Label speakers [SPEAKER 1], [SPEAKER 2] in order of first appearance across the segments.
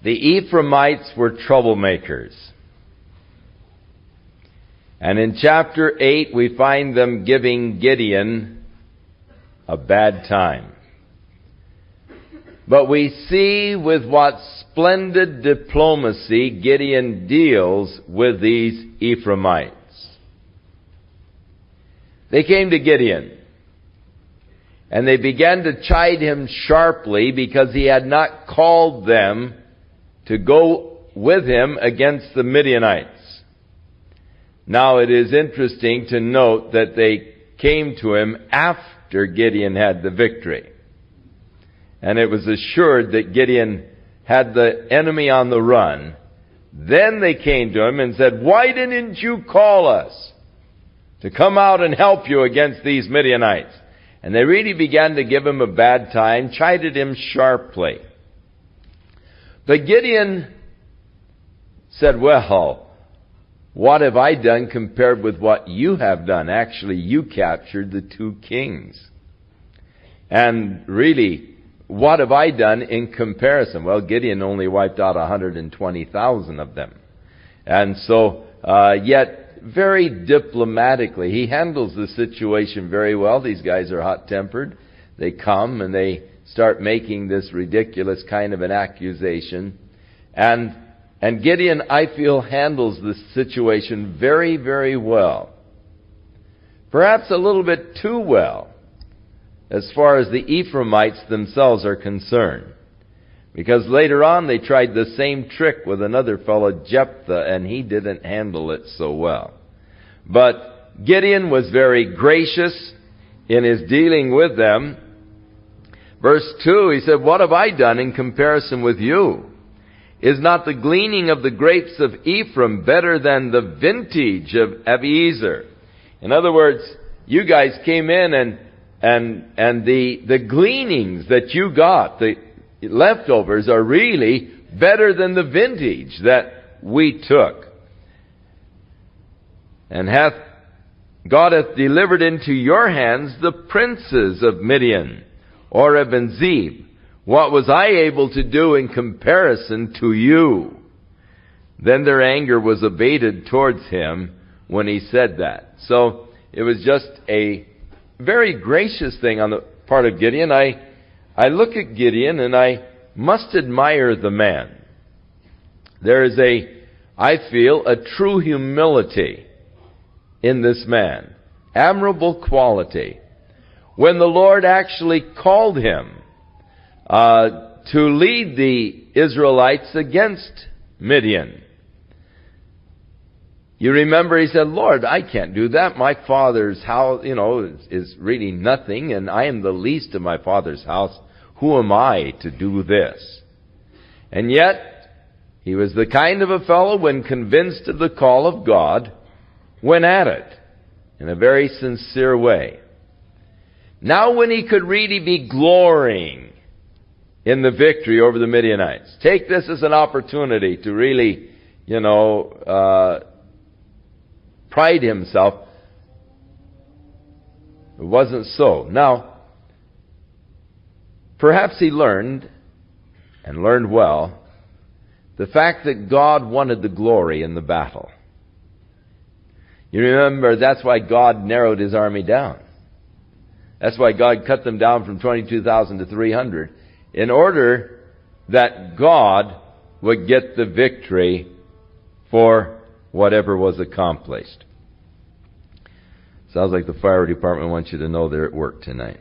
[SPEAKER 1] The Ephraimites were troublemakers. And in chapter 8, we find them giving Gideon a bad time. But we see with what splendid diplomacy Gideon deals with these Ephraimites. They came to Gideon, and they began to chide him sharply because he had not called them to go with him against the Midianites. Now it is interesting to note that they came to him after Gideon had the victory. And it was assured that Gideon had the enemy on the run. Then they came to him and said, "Why didn't you call us to come out and help you against these Midianites?" And they really began to give him a bad time, chided him sharply. But Gideon said, "Well, what have I done compared with what you have done? Actually, you captured the 2 kings. And really, what have I done in comparison?" Well, Gideon only wiped out 120,000 of them. And so, yet, very diplomatically, he handles the situation very well. These guys are hot-tempered. They come and they start making this ridiculous kind of an accusation. And Gideon, I feel, handles the situation very, very well. Perhaps a little bit too well, as far as the Ephraimites themselves are concerned. Because later on they tried the same trick with another fellow, Jephthah, and he didn't handle it so well. But Gideon was very gracious in his dealing with them. Verse 2, he said, "What have I done in comparison with you? Is not the gleaning of the grapes of Ephraim better than the vintage of Abiezer?" In other words, you guys came in and the gleanings that you got, the leftovers, are really better than the vintage that we took. And God hath delivered into your hands the princes of Midian, Oreb and Zeb. What was I able to do in comparison to you? Then their anger was abated towards him when he said that. So it was just a very gracious thing on the part of Gideon. I look at Gideon and I must admire the man. There is I feel, a true humility in this man. Admirable quality. When the Lord actually called him to lead the Israelites against Midian. You remember he said, "Lord, I can't do that. My father's house, is really nothing, and I am the least of my father's house. Who am I to do this?" And yet, he was the kind of a fellow, when convinced of the call of God, went at it in a very sincere way. Now when he could really be glorying in the victory over the Midianites, take this as an opportunity to really, pride himself. It wasn't so. Now, perhaps he learned, and learned well, the fact that God wanted the glory in the battle. You remember, that's why God narrowed his army down. That's why God cut them down from 22,000 to 300. In order that God would get the victory for whatever was accomplished. Sounds like the fire department wants you to know they're at work tonight.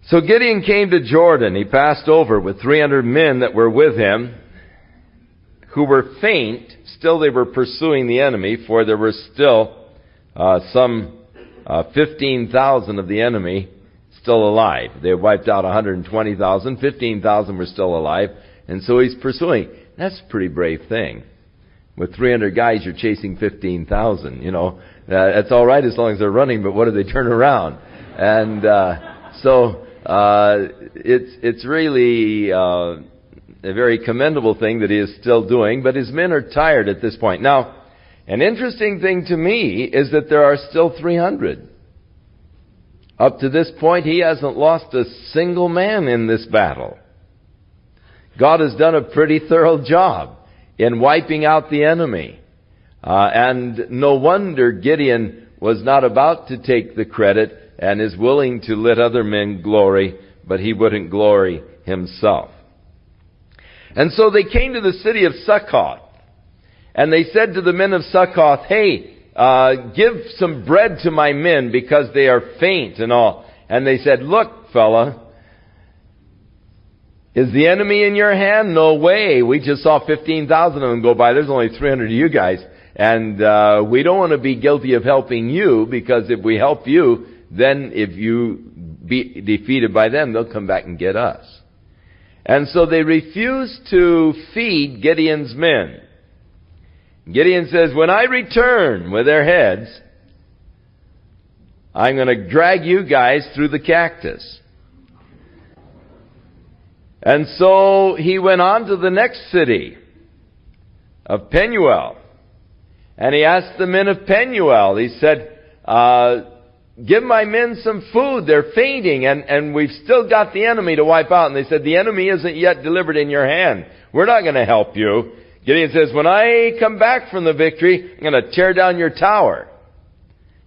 [SPEAKER 1] So Gideon came to Jordan. He passed over with 300 men that were with him, who were faint. Still they were pursuing the enemy, for there were still some 15,000 of the enemy still alive. They had wiped out 120,000. 15,000 were still alive. And so he's pursuing. That's a pretty brave thing. With 300 guys, you're chasing 15,000. That's all right as long as they're running, but what if they turn around? And so it's really a very commendable thing that he is still doing, but his men are tired at this point. Now, an interesting thing to me is that there are still 300 Up to this point, he hasn't lost a single man in this battle. God has done a pretty thorough job in wiping out the enemy. And no wonder Gideon was not about to take the credit and is willing to let other men glory, but he wouldn't glory himself. And so they came to the city of Succoth, and they said to the men of Succoth, "Hey, give some bread to my men because they are faint and all." And they said, "Look, fella, is the enemy in your hand? No way. We just saw 15,000 of them go by. There's only 300 of you guys. And we don't want to be guilty of helping you, because if we help you, then if you be defeated by them, they'll come back and get us." And so they refused to feed Gideon's men. Gideon says, "When I return with their heads, I'm going to drag you guys through the cactus." And so he went on to the next city of Penuel. And he asked the men of Penuel, he said, "Give my men some food. They're fainting, and we've still got the enemy to wipe out." And they said, "The enemy isn't yet delivered in your hand. We're not going to help you." Gideon says, "When I come back from the victory, I'm going to tear down your tower."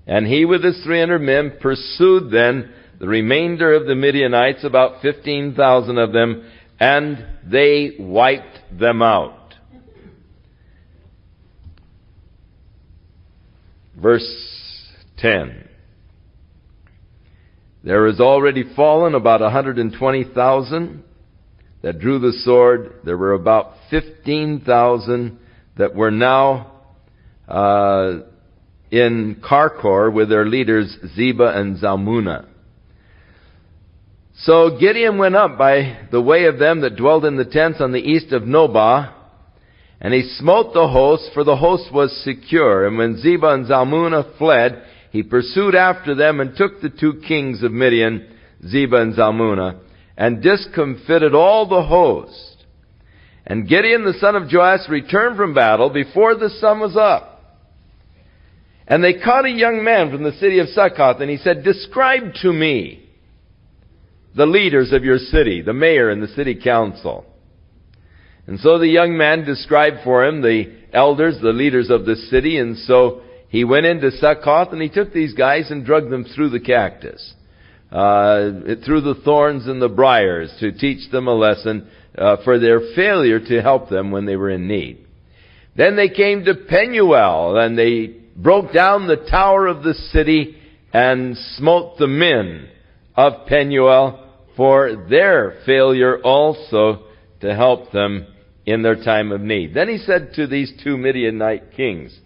[SPEAKER 1] And he with his 300 men pursued then the remainder of the Midianites, about 15,000 of them, and they wiped them out. Verse 10. There is already fallen about 120,000 that drew the sword. There were about 15,000 that were now in Karkor with their leaders Zebah and Zalmunna. So Gideon went up by the way of them that dwelt in the tents on the east of Nobah, and he smote the host, for the host was secure. And when Zebah and Zalmunna fled, he pursued after them and took the 2 kings of Midian, Zebah and Zalmunna, and discomfited all the host. And Gideon the son of Joash returned from battle before the sun was up. And they caught a young man from the city of Succoth, and he said, "Describe to me the leaders of your city, the mayor and the city council." And so the young man described for him the elders, the leaders of the city. And so he went into Succoth, and he took these guys and dragged them through the cactus, through the thorns and the briars, to teach them a lesson for their failure to help them when they were in need. Then they came to Penuel, and they broke down the tower of the city and smote the men of Penuel for their failure also to help them in their time of need. Then he said to these 2 Midianite kings,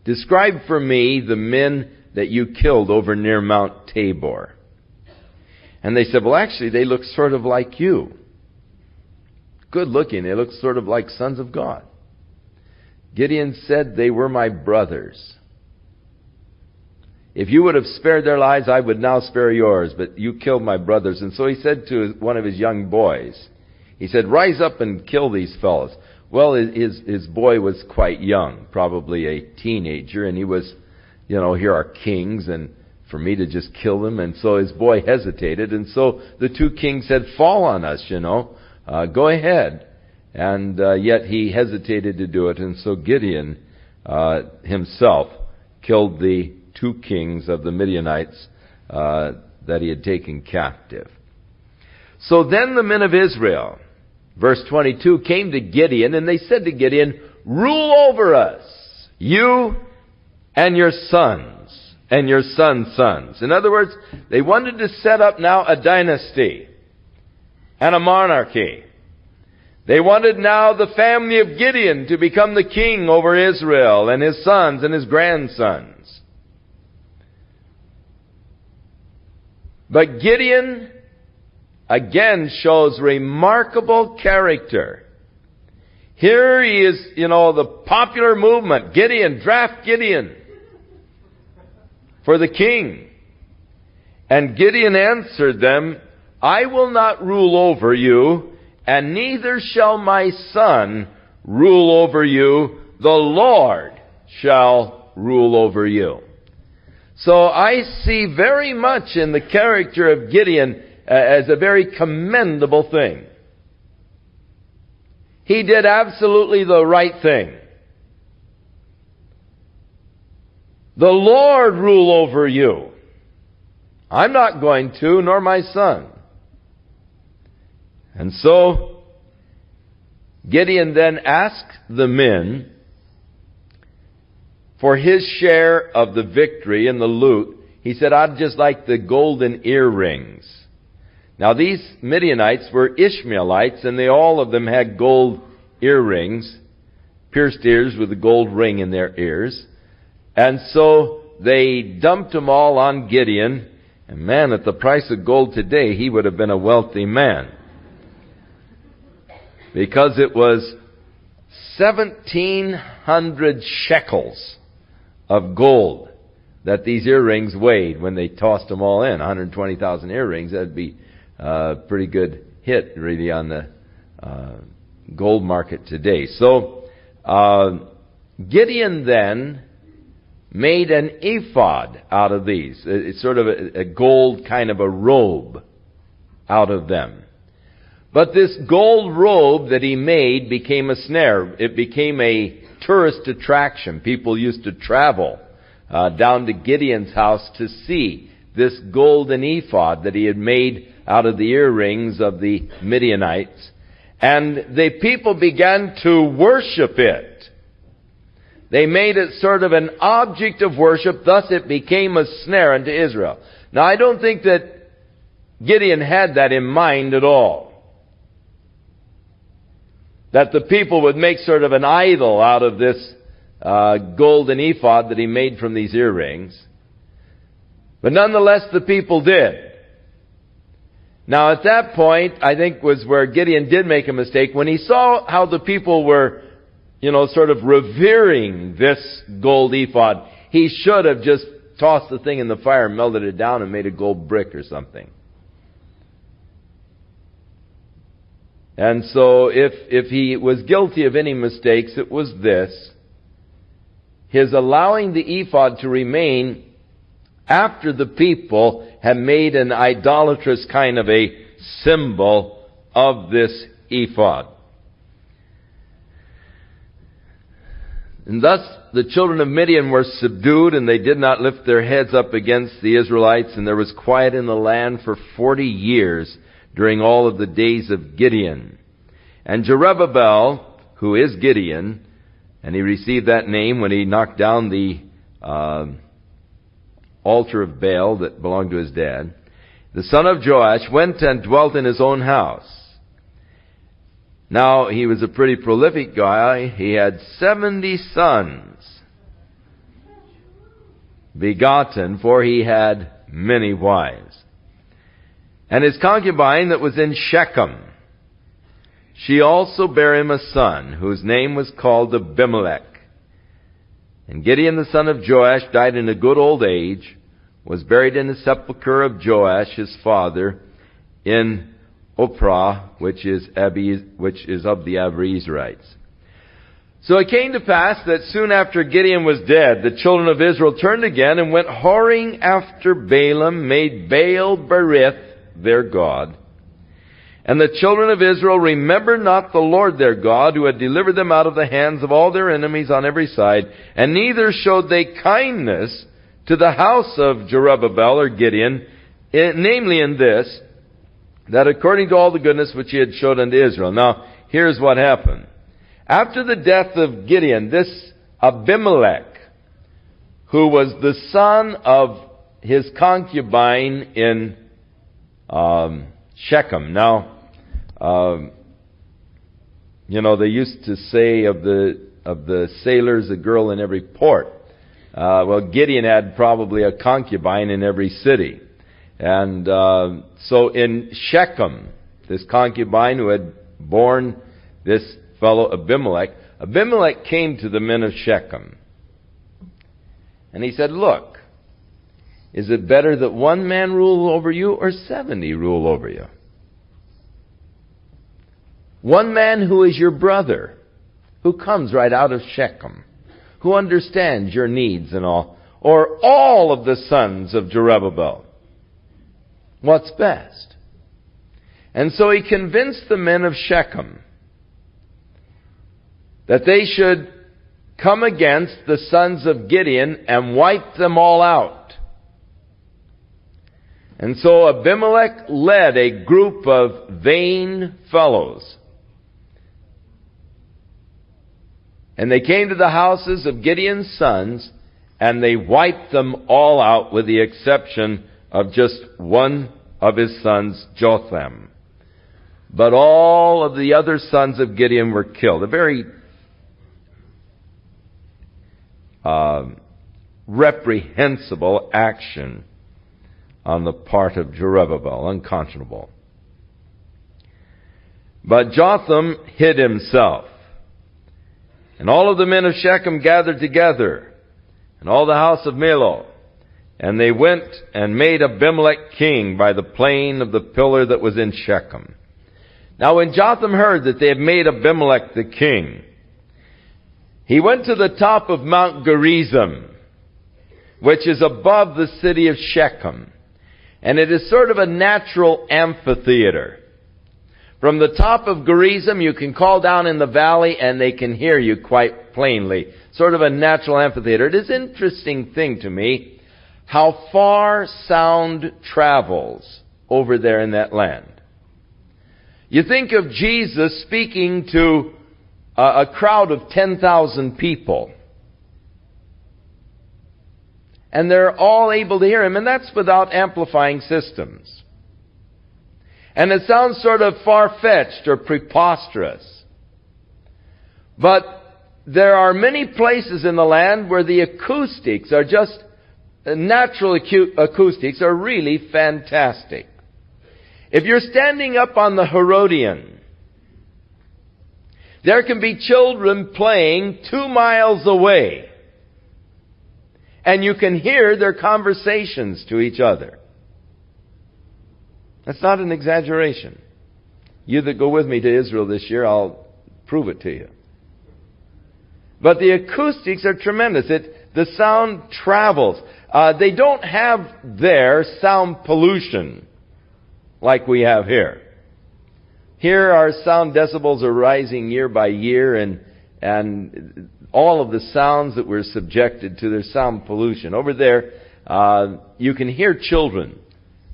[SPEAKER 1] "Describe for me the men that you killed over near Mount Tabor." And they said, "Well, actually, they look sort of like you. Good looking. They look sort of like sons of God." Gideon said, "They were my brothers. If you would have spared their lives, I would now spare yours, but you killed my brothers." And so he said to one of his young boys, he said, "Rise up and kill these fellows." Well, his boy was quite young, probably a teenager, and he was, here are kings, and for me to just kill them. And so his boy hesitated, and so the 2 kings said, "Fall on us, go ahead." And yet he hesitated to do it, and so Gideon himself killed the 2 kings of the Midianites that he had taken captive. So then the men of Israel, verse 22, came to Gideon, and they said to Gideon, "Rule over us, you and your sons and your sons' sons." In other words, they wanted to set up now a dynasty and a monarchy. They wanted now the family of Gideon to become the king over Israel, and his sons and his grandsons. But Gideon again shows remarkable character. Here he is, the popular movement. Gideon, draft Gideon for the king. And Gideon answered them, "I will not rule over you, and neither shall my son rule over you. The Lord shall rule over you." So I see very much in the character of Gideon as a very commendable thing. He did absolutely the right thing. The Lord rule over you. I'm not going to, nor my son. And so Gideon then asked the men for his share of the victory and the loot. He said, I'd just like the golden earrings. Now these Midianites were Ishmaelites, and they all of them had gold earrings, pierced ears with a gold ring in their ears. And so they dumped them all on Gideon. And man, at the price of gold today, he would have been a wealthy man. Because it was 1,700 shekels of gold that these earrings weighed when they tossed them all in. 120,000 earrings, that'd be a pretty good hit really on the gold market today. So Gideon then made an ephod out of these. It's sort of a gold kind of a robe out of them. But this gold robe that he made became a snare. It became a tourist attraction. People used to travel down to Gideon's house to see this golden ephod that he had made out of the earrings of the Midianites. And the people began to worship it. They made it sort of an object of worship, thus it became a snare unto Israel. Now I don't think that Gideon had that in mind at all. That the people would make sort of an idol out of this golden ephod that he made from these earrings. But nonetheless the people did. Now at that point, I think was where Gideon did make a mistake. When he saw how the people were, sort of revering this gold ephod, he should have just tossed the thing in the fire, melted it down, and made a gold brick or something. And so if he was guilty of any mistakes, it was this: his allowing the ephod to remain after the people had made an idolatrous kind of a symbol of this ephod. And thus the children of Midian were subdued, and they did not lift their heads up against the Israelites, and there was quiet in the land for 40 years during all of the days of Gideon. And Jerubbaal, who is Gideon, and he received that name when he knocked down the altar of Baal that belonged to his dad, the son of Joash, went and dwelt in his own house. Now, he was a pretty prolific guy. He had 70 sons begotten, for he had many wives. And his concubine that was in Shechem, she also bare him a son, whose name was called Abimelech. And Gideon the son of Joash died in a good old age, was buried in the sepulchre of Joash his father in Ophrah, which is of the Abiezrites. So it came to pass that soon after Gideon was dead, the children of Israel turned again and went whoring after Balaam, made Baal Berith their god. And the children of Israel remembered not the Lord their God, who had delivered them out of the hands of all their enemies on every side, and neither showed they kindness to the house of Jerubbaal or Gideon, namely in this, that according to all the goodness which he had showed unto Israel. Now, here's what happened. After the death of Gideon, this Abimelech, who was the son of his concubine in Shechem. Now, they used to say of the sailors, a girl in every port. Well, Gideon had probably a concubine in every city. And so in Shechem, this concubine who had borne this fellow Abimelech came to the men of Shechem. And he said, look, is it better that one man rule over you or 70 rule over you? One man who is your brother, who comes right out of Shechem, who understands your needs and all. or all of the sons of Jerubbaal? What's best? And so he convinced the men of Shechem that they should come against the sons of Gideon and wipe them all out. And so Abimelech led a group of vain fellows. And they came to the houses of Gideon's sons, and they wiped them all out with the exception of just one of his sons, Jotham. But all of the other sons of Gideon were killed. A very reprehensible action on the part of Jerubbaal, unconscionable. But Jotham hid himself. And all of the men of Shechem gathered together, and all the house of Millo, and they went and made Abimelech king by the plain of the pillar that was in Shechem. Now when Jotham heard that they had made Abimelech the king, he went to the top of Mount Gerizim, which is above the city of Shechem. And it is sort of a natural amphitheater. From the top of Gerizim, you can call down in the valley and they can hear you quite plainly. Sort of a natural amphitheater. It is an interesting thing to me how far sound travels over there in that land. You think of Jesus speaking to a crowd of 10,000 people. And they're all able to hear him, and that's without amplifying systems. And it sounds sort of far-fetched or preposterous. But there are many places in the land where the acoustics are just, natural acoustics are really fantastic. If you're standing up on the Herodian, there can be children playing 2 miles away. And you can hear their conversations to each other. That's not an exaggeration. You that go with me to Israel this year, I'll prove it to you. But the acoustics are tremendous. The sound travels. They don't have there sound pollution like we have here. Here our sound decibels are rising year by year, and all of the sounds that we're subjected to, there's sound pollution. Over there, you can hear children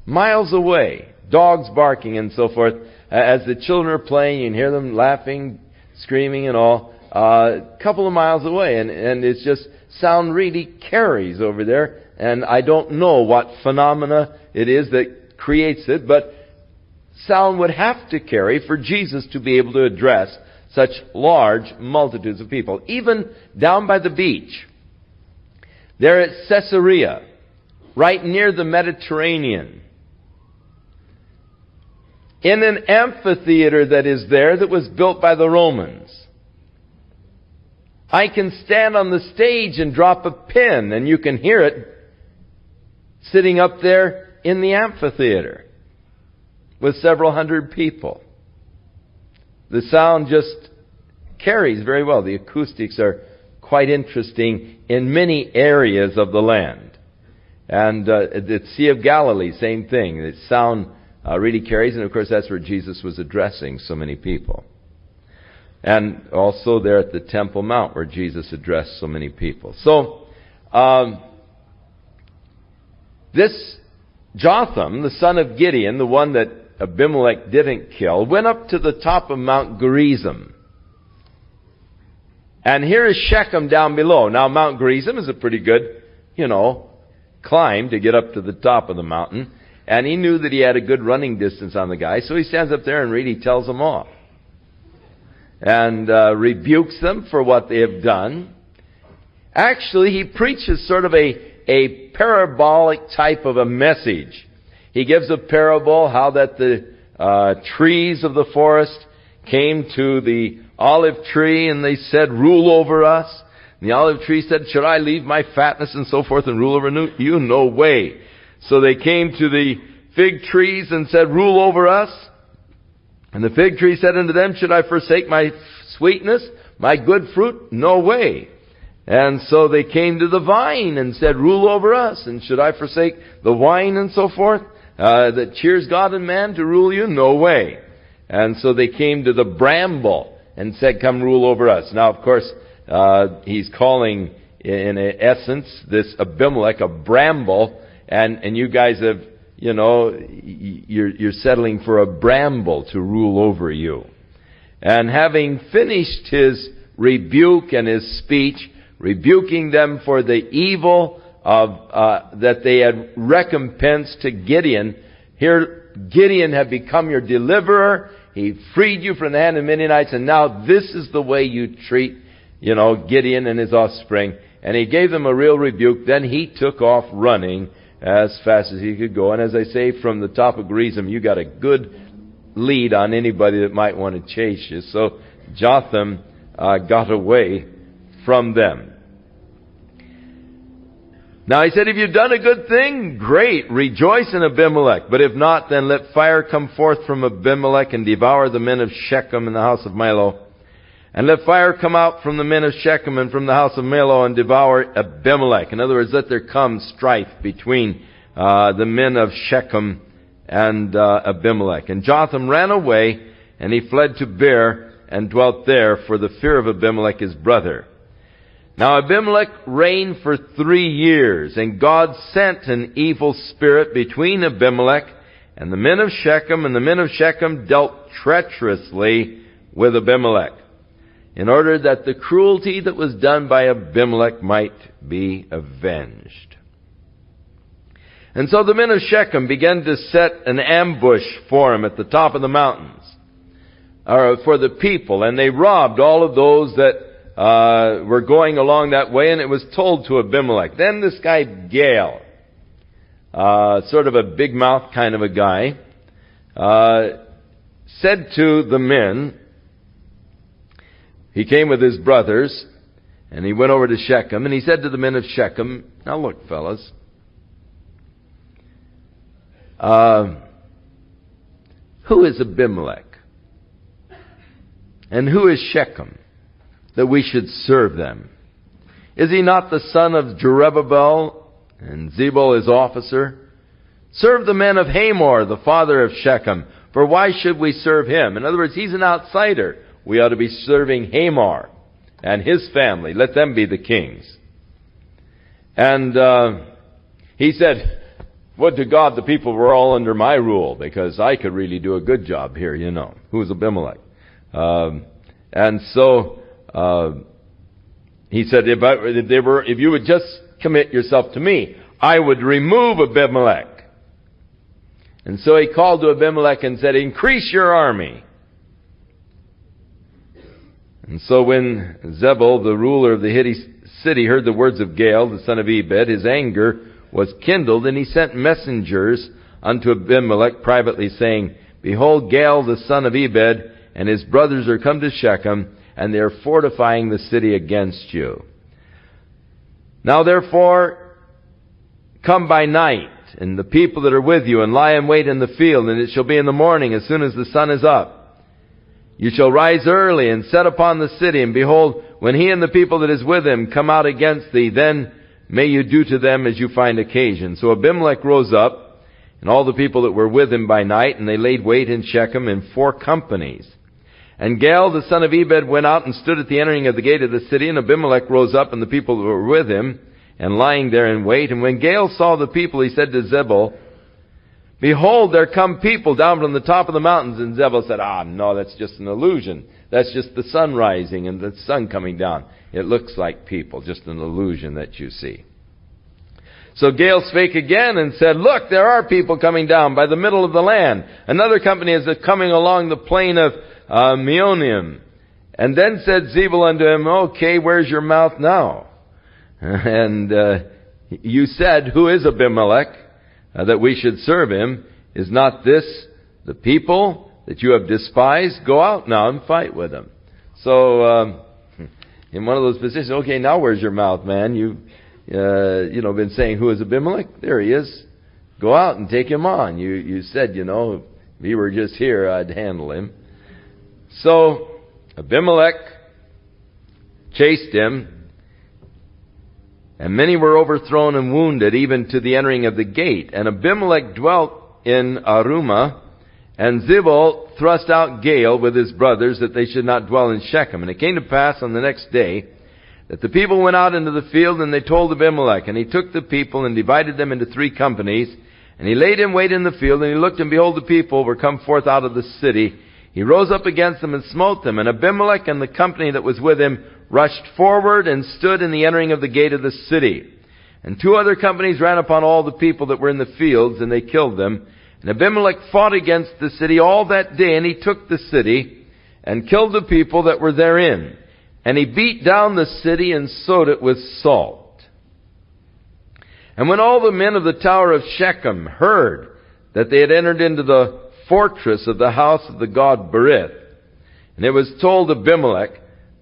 [SPEAKER 1] miles away, dogs barking and so forth. As the children are playing, you can hear them laughing, screaming and all, a couple of miles away. And it's just, sound really carries over there. And I don't know what phenomena it is that creates it, but sound would have to carry for Jesus to be able to address such large multitudes of people. Even down by the beach, there at Caesarea, right near the Mediterranean, in an amphitheater that is there that was built by the Romans, I can stand on the stage and drop a pin and you can hear it sitting up there in the amphitheater with several hundred people. The sound just carries very well. The acoustics are quite interesting in many areas of the land. And the Sea of Galilee, same thing. The sound really carries, and of course that's where Jesus was addressing so many people. And also there at the Temple Mount where Jesus addressed so many people. So, this Jotham, the son of Gideon, the one that Abimelech didn't kill, went up to the top of Mount Gerizim. And here is Shechem down below. Now Mount Gerizim is a pretty good, climb to get up to the top of the mountain. And he knew that he had a good running distance on the guy, so he stands up there and really tells them off. And rebukes them for what they have done. Actually, he preaches sort of a parabolic type of a message. He gives a parable how that the trees of the forest came to the olive tree and they said, "Rule over us." And the olive tree said, "Should I leave my fatness and so forth and rule over you? No way." So they came to the fig trees and said, "Rule over us." And the fig tree said unto them, "Should I forsake my sweetness, my good fruit? No way." And so they came to the vine and said, rule over us. And should I forsake the wine and so forth? That cheers God and man to rule you? No way. And so they came to the bramble and said, come rule over us. Now, of course, he's calling, in essence, this Abimelech a bramble. And you guys have, you're settling for a bramble to rule over you. And having finished his rebuke and his speech, rebuking them for the evil of that they had recompensed to Gideon. Here, Gideon had become your deliverer. He freed you from the hand of Midianites, and now this is the way you treat, Gideon and his offspring. And he gave them a real rebuke. Then he took off running as fast as he could go. And as I say, from the top of Gerizim, you got a good lead on anybody that might want to chase you. So Jotham got away from them. Now he said, if you've done a good thing, great, rejoice in Abimelech. But if not, then let fire come forth from Abimelech and devour the men of Shechem and the house of Milo. And let fire come out from the men of Shechem and from the house of Milo and devour Abimelech. In other words, let there come strife between the men of Shechem and Abimelech. And Jotham ran away, and he fled to Beer and dwelt there for the fear of Abimelech his brother. Now Abimelech reigned for 3 years, and God sent an evil spirit between Abimelech and the men of Shechem, and the men of Shechem dealt treacherously with Abimelech, in order that the cruelty that was done by Abimelech might be avenged. And so the men of Shechem began to set an ambush for him at the top of the mountains, or for the people, and they robbed all of those that were going along that way, and it was told to Abimelech. Then this guy Gael, sort of a big mouth kind of a guy, said to the men, he came with his brothers, and he went over to Shechem, and he said to the men of Shechem, now look, fellas, who is Abimelech? And who is Shechem, that we should serve them? Is he not the son of Jerubbaal, and Zebul his officer? Serve the men of Hamor, the father of Shechem, for why should we serve him? In other words, he's an outsider. We ought to be serving Hamor and his family. Let them be the kings. And he said, would to God the people were all under my rule, because I could really do a good job here, Who's Abimelech? And so he said, if you would just commit yourself to me, I would remove Abimelech. And so he called to Abimelech and said, increase your army. And so when Zebul, the ruler of the Hittite city, heard the words of Gael, the son of Ebed, his anger was kindled, and he sent messengers unto Abimelech privately, saying, behold, Gael, the son of Ebed, and his brothers are come to Shechem, and they are fortifying the city against you. Now therefore, come by night, and the people that are with you, and lie in wait in the field, and it shall be in the morning, as soon as the sun is up. You shall rise early, and set upon the city, and behold, when he and the people that is with him come out against thee, then may you do to them as you find occasion. So Abimelech rose up, and all the people that were with him by night, and they laid wait in Shechem in 4 companies. And Gael, the son of Ebed, went out and stood at the entering of the gate of the city, and Abimelech rose up, and the people that were with him, and lying there in wait. And when Gael saw the people, he said to Zebul, behold, there come people down from the top of the mountains. And Zebul said, no, that's just an illusion. That's just the sun rising and the sun coming down. It looks like people, just an illusion that you see. So Gael spake again and said, look, there are people coming down by the middle of the land. Another company is coming along the plain of Meonim. And then said Zebul unto him, okay, where's your mouth now? And you said, who is Abimelech, that we should serve him? Is not this the people that you have despised? Go out now and fight with them. So, in one of those positions, okay, now where's your mouth, man? You've been saying, who is Abimelech? There he is. Go out and take him on. You said, if he were just here, I'd handle him. So Abimelech chased him, And many were overthrown and wounded, even to the entering of the gate. And Abimelech dwelt in Arumah, and Zebul thrust out Gaal with his brothers, that they should not dwell in Shechem. And it came to pass on the next day, that the people went out into the field, and they told Abimelech. And he took the people, and divided them into 3 companies. And he laid in wait in the field, and he looked, and behold, the people were come forth out of the city. He rose up against them and smote them. And Abimelech and the company that was with him rushed forward and stood in the entering of the gate of the city. And 2 other companies ran upon all the people that were in the fields, and they killed them. And Abimelech fought against the city all that day, and he took the city, and killed the people that were therein. And he beat down the city, and sowed it with salt. And when all the men of the tower of Shechem heard that they had entered into the fortress of the house of the god Berith, and it was told Abimelech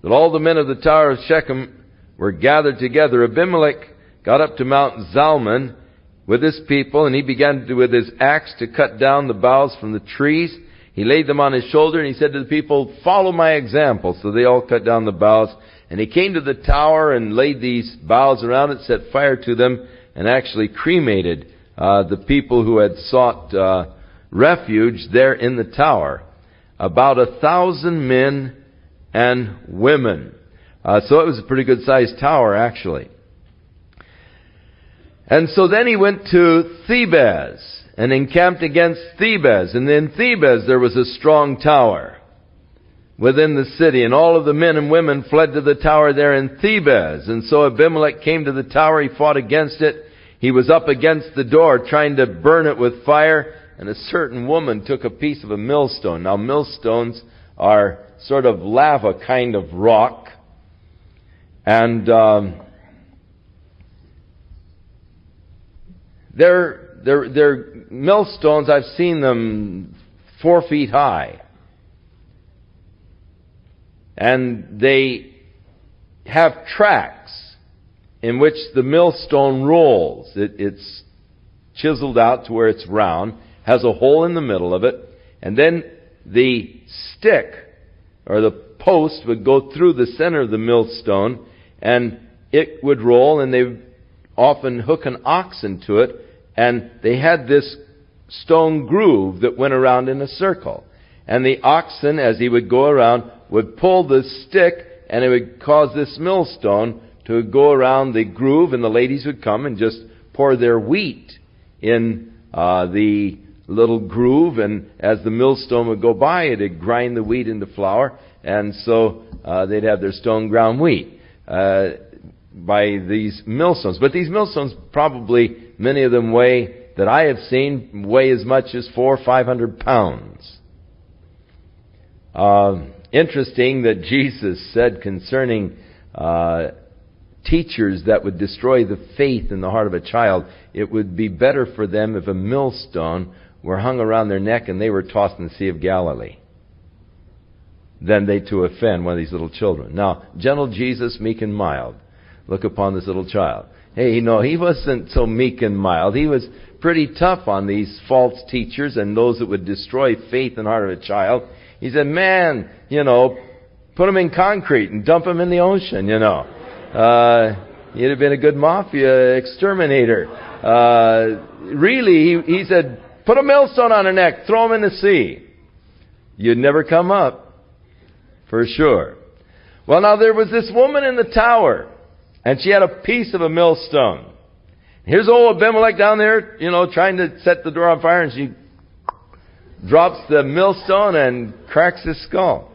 [SPEAKER 1] that all the men of the tower of Shechem were gathered together, Abimelech got up to Mount Zalmon with his people, and he began with his axe to cut down the boughs from the trees. He laid them on his shoulder, and he said to the people, "Follow my example." So they all cut down the boughs. And he came to the tower and laid these boughs around it, set fire to them, and actually cremated the people who had sought refuge there in the tower. About 1,000 men and women. So it was a pretty good-sized tower, actually. And so then he went to Thebez and encamped against Thebez. And in Thebez there was a strong tower within the city. And all of the men and women fled to the tower there in Thebez. And so Abimelech came to the tower. He fought against it. He was up against the door trying to burn it with fire. And a certain woman took a piece of a millstone. Now millstones are sort of lava kind of rock. And they're millstones. I've seen them 4 feet high. And they have tracks in which the millstone rolls. It's chiseled out to where it's round, has a hole in the middle of it, and then the stick or the post would go through the center of the millstone, and it would roll, and they would often hook an ox into it, and they had this stone groove that went around in a circle. And the oxen, as he would go around, would pull the stick, and it would cause this millstone to go around the groove, and the ladies would come and just pour their wheat in the little groove, and as the millstone would go by, it would grind the wheat into flour, and so they'd have their stone ground wheat by these millstones. But these millstones, probably many of them that I have seen, weigh as much as 400 or 500 pounds. Interesting that Jesus said concerning teachers that would destroy the faith in the heart of a child, it would be better for them if a millstone were hung around their neck and they were tossed in the Sea of Galilee than they to offend one of these little children. Now, gentle Jesus, meek and mild, look upon this little child. Hey, no, he wasn't so meek and mild. He was pretty tough on these false teachers and those that would destroy faith in the heart of a child. He said, man, put him in concrete and dump him in the ocean, He'd have been a good mafia exterminator. Really, he said, put a millstone on her neck, throw him in the sea. You'd never come up, for sure. Well, now there was this woman in the tower, and she had a piece of a millstone. Here's old Abimelech down there, trying to set the door on fire, and she drops the millstone and cracks his skull.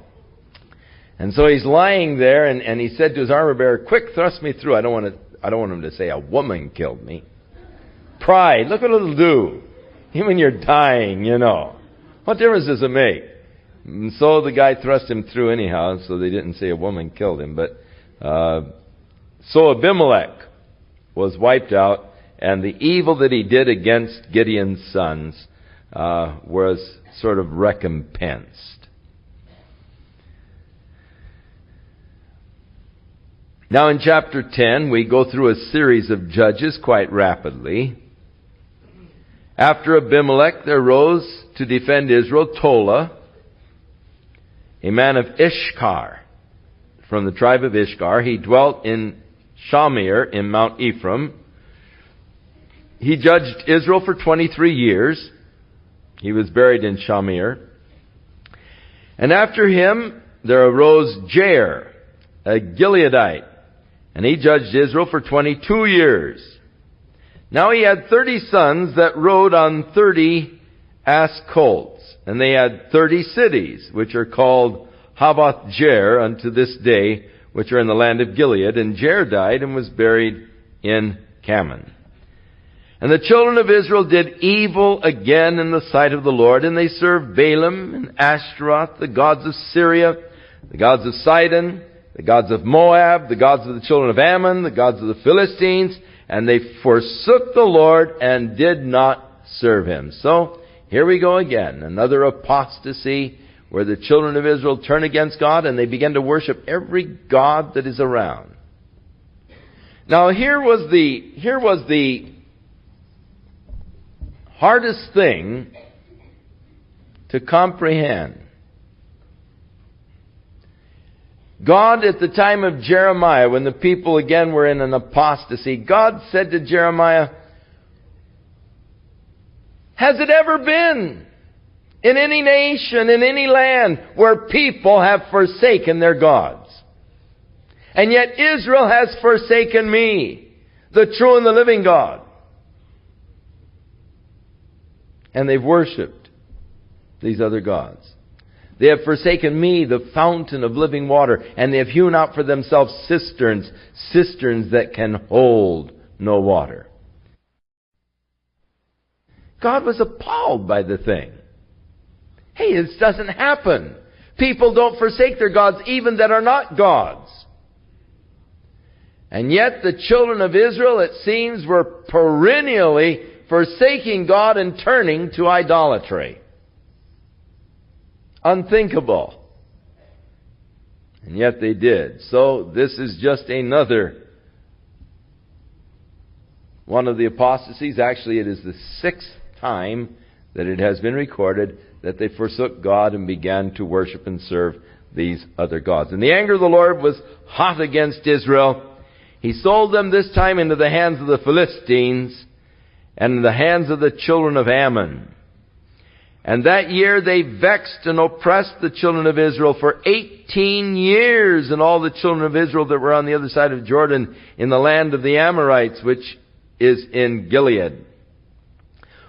[SPEAKER 1] And so he's lying there, and he said to his armor bearer, quick, thrust me through. I don't want him to say a woman killed me. Pride, look what it'll do. Even when you're dying, What difference does it make? And so the guy thrust him through anyhow, so they didn't say a woman killed him. But so Abimelech was wiped out, and the evil that he did against Gideon's sons was sort of recompensed. Now in chapter 10, we go through a series of judges quite rapidly. After Abimelech, there rose to defend Israel Tola, a man of Ishkar, from the tribe of Ishkar. He dwelt in Shamir in Mount Ephraim. He judged Israel for 23 years. He was buried in Shamir. And after him, there arose Jair, a Gileadite, and he judged Israel for 22 years. Now he had 30 sons that rode on 30 ass colts, and they had 30 cities, which are called Havoth Jair unto this day, which are in the land of Gilead. And Jair died and was buried in Kaman. And the children of Israel did evil again in the sight of the Lord, and they served Balaam and Ashtaroth, the gods of Syria, the gods of Sidon, the gods of Moab, the gods of the children of Ammon, the gods of the Philistines, and they forsook the Lord and did not serve him. So, here we go again, another apostasy where the children of Israel turn against God and they begin to worship every god that is around. Now, here was the hardest thing to comprehend. God, at the time of Jeremiah, when the people again were in an apostasy, God said to Jeremiah, has it ever been in any nation, in any land, where people have forsaken their gods? And yet Israel has forsaken me, the true and the living God. And they've worshipped these other gods. They have forsaken me, the fountain of living water, and they have hewn out for themselves cisterns that can hold no water. God was appalled by the thing. Hey, this doesn't happen. People don't forsake their gods, even that are not gods. And yet the children of Israel, it seems, were perennially forsaking God and turning to idolatry. Unthinkable. And yet they did. So this is just another one of the apostasies. Actually, it is the 6th time that it has been recorded that they forsook God and began to worship and serve these other gods. And the anger of the Lord was hot against Israel. He sold them this time into the hands of the Philistines and in the hands of the children of Ammon. And that year they vexed and oppressed the children of Israel for 18 years, and all the children of Israel that were on the other side of Jordan in the land of the Amorites, which is in Gilead.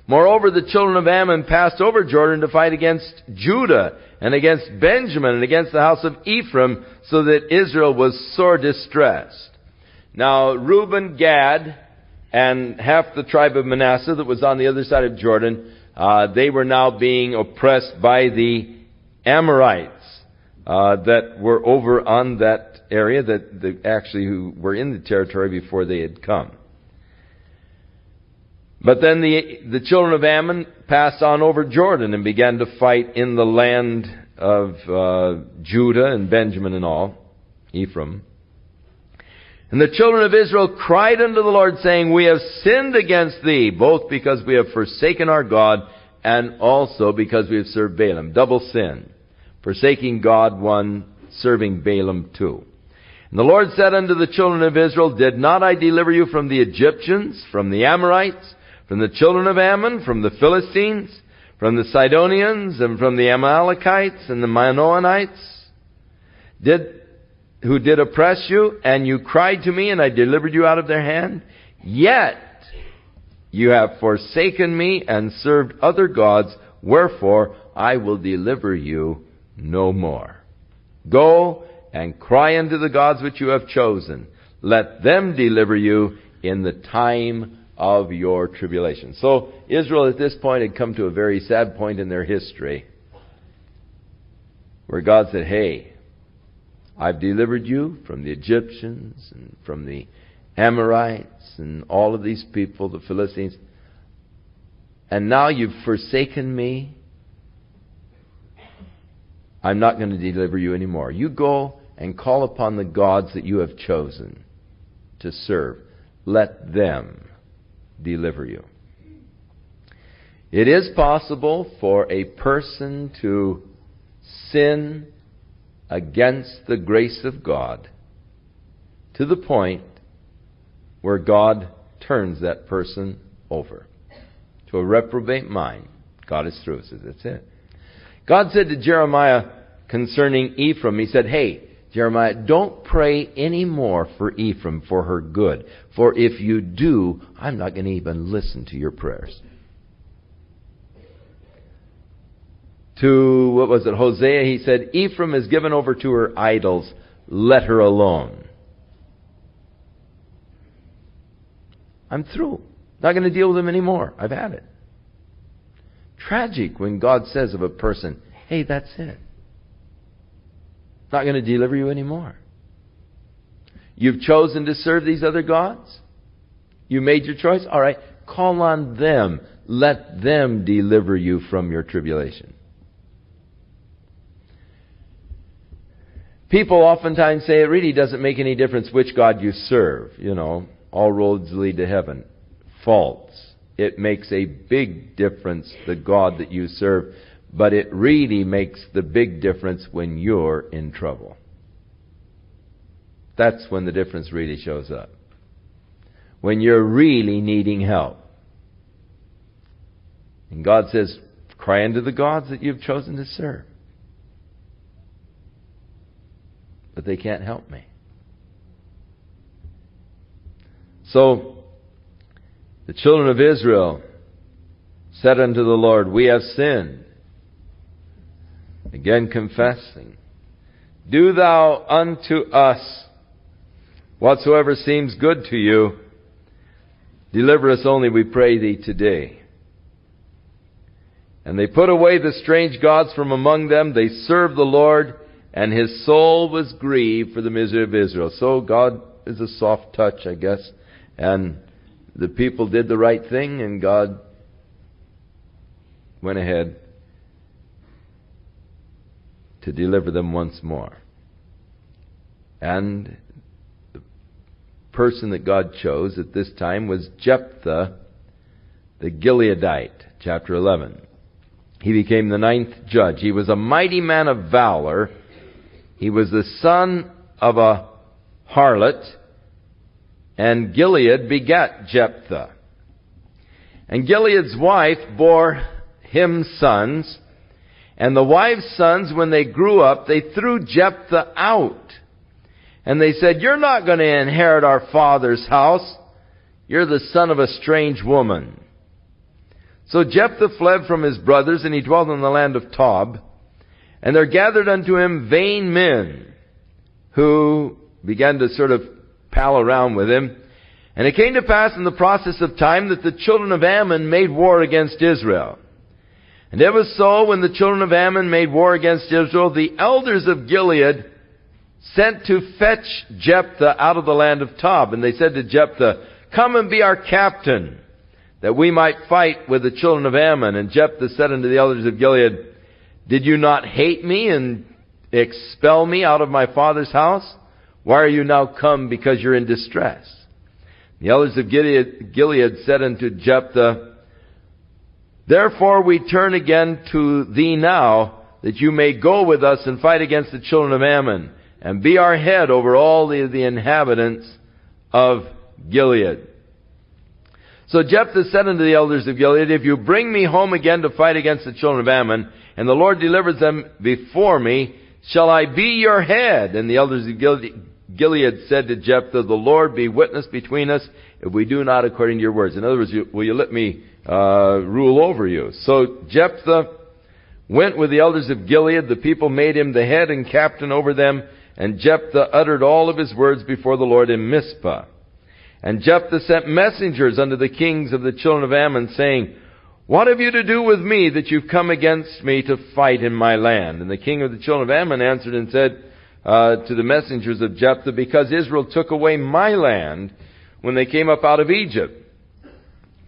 [SPEAKER 1] Moreover, the children of Ammon passed over Jordan to fight against Judah and against Benjamin and against the house of Ephraim, so that Israel was sore distressed. Now, Reuben, Gad, and half the tribe of Manasseh that was on the other side of Jordan, they were now being oppressed by the Amorites that were over on that area, who were in the territory before they had come. But then the children of Ammon passed on over Jordan and began to fight in the land of Judah and Benjamin and all, Ephraim. And the children of Israel cried unto the Lord, saying, we have sinned against thee, both because we have forsaken our God, and also because we have served Balaam. Double sin. Forsaking God one, serving Balaam two. And the Lord said unto the children of Israel, did not I deliver you from the Egyptians, from the Amorites, from the children of Ammon, from the Philistines, from the Sidonians, and from the Amalekites, and the Manoanites, who did oppress you, and you cried to me, and I delivered you out of their hand? Yet you have forsaken me and served other gods, wherefore I will deliver you no more. Go and cry unto the gods which you have chosen. Let them deliver you in the time of your tribulation. So Israel at this point had come to a very sad point in their history, where God said, hey, I've delivered you from the Egyptians and from the Amorites and all of these people, the Philistines, and now you've forsaken me. I'm not going to deliver you anymore. You go and call upon the gods that you have chosen to serve. Let them deliver you. It is possible for a person to sin against the grace of God to the point where God turns that person over to a reprobate mind. God is through. So that's it. God said to Jeremiah concerning Ephraim, He said, hey, Jeremiah, don't pray any more for Ephraim for her good. For if you do, I'm not going to even listen to your prayers. To, Hosea, he said, Ephraim is given over to her idols. Let her alone. I'm through. Not going to deal with them anymore. I've had it. Tragic when God says of a person, hey, that's it. Not going to deliver you anymore. You've chosen to serve these other gods? You made your choice? All right, call on them. Let them deliver you from your tribulation. People oftentimes say it really doesn't make any difference which God you serve. You know, all roads lead to heaven. False. It makes a big difference, the God that you serve. But it really makes the big difference when you're in trouble. That's when the difference really shows up. When you're really needing help. And God says, cry unto the gods that you've chosen to serve. But they can't help me. So, the children of Israel said unto the Lord, we have sinned. Again confessing, do thou unto us whatsoever seems good to you. Deliver us only, we pray thee, today. And they put away the strange gods from among them. They served the Lord, and His soul was grieved for the misery of Israel. So God is a soft touch, I guess. And the people did the right thing, and God went ahead to deliver them once more. And the person that God chose at this time was Jephthah, the Gileadite, chapter 11. He became the 9th judge. He was a mighty man of valor. He was the son of a harlot, and Gilead begat Jephthah. And Gilead's wife bore him sons. And the wives' sons, when they grew up, they threw Jephthah out. And they said, you're not going to inherit our father's house. You're the son of a strange woman. So Jephthah fled from his brothers, and he dwelt in the land of Tob. And there gathered unto him vain men, who began to sort of pal around with him. And it came to pass in the process of time that the children of Ammon made war against Israel. And it was so, when the children of Ammon made war against Israel, the elders of Gilead sent to fetch Jephthah out of the land of Tob. And they said to Jephthah, come and be our captain, that we might fight with the children of Ammon. And Jephthah said unto the elders of Gilead, did you not hate me and expel me out of my father's house? Why are you now come, because you're in distress? The elders of Gilead said unto Jephthah, therefore we turn again to thee now, that you may go with us and fight against the children of Ammon, and be our head over all the inhabitants of Gilead. So Jephthah said unto the elders of Gilead, if you bring me home again to fight against the children of Ammon, and the Lord delivers them before me, shall I be your head? And the elders of Gilead said to Jephthah, the Lord be witness between us, if we do not according to your words. In other words, will you let me rule over you? So Jephthah went with the elders of Gilead. The people made him the head and captain over them. And Jephthah uttered all of his words before the Lord in Mizpah. And Jephthah sent messengers unto the kings of the children of Ammon, saying, what have you to do with me, that you've come against me to fight in my land? And the king of the children of Ammon answered and said to the messengers of Jephthah, because Israel took away my land when they came up out of Egypt,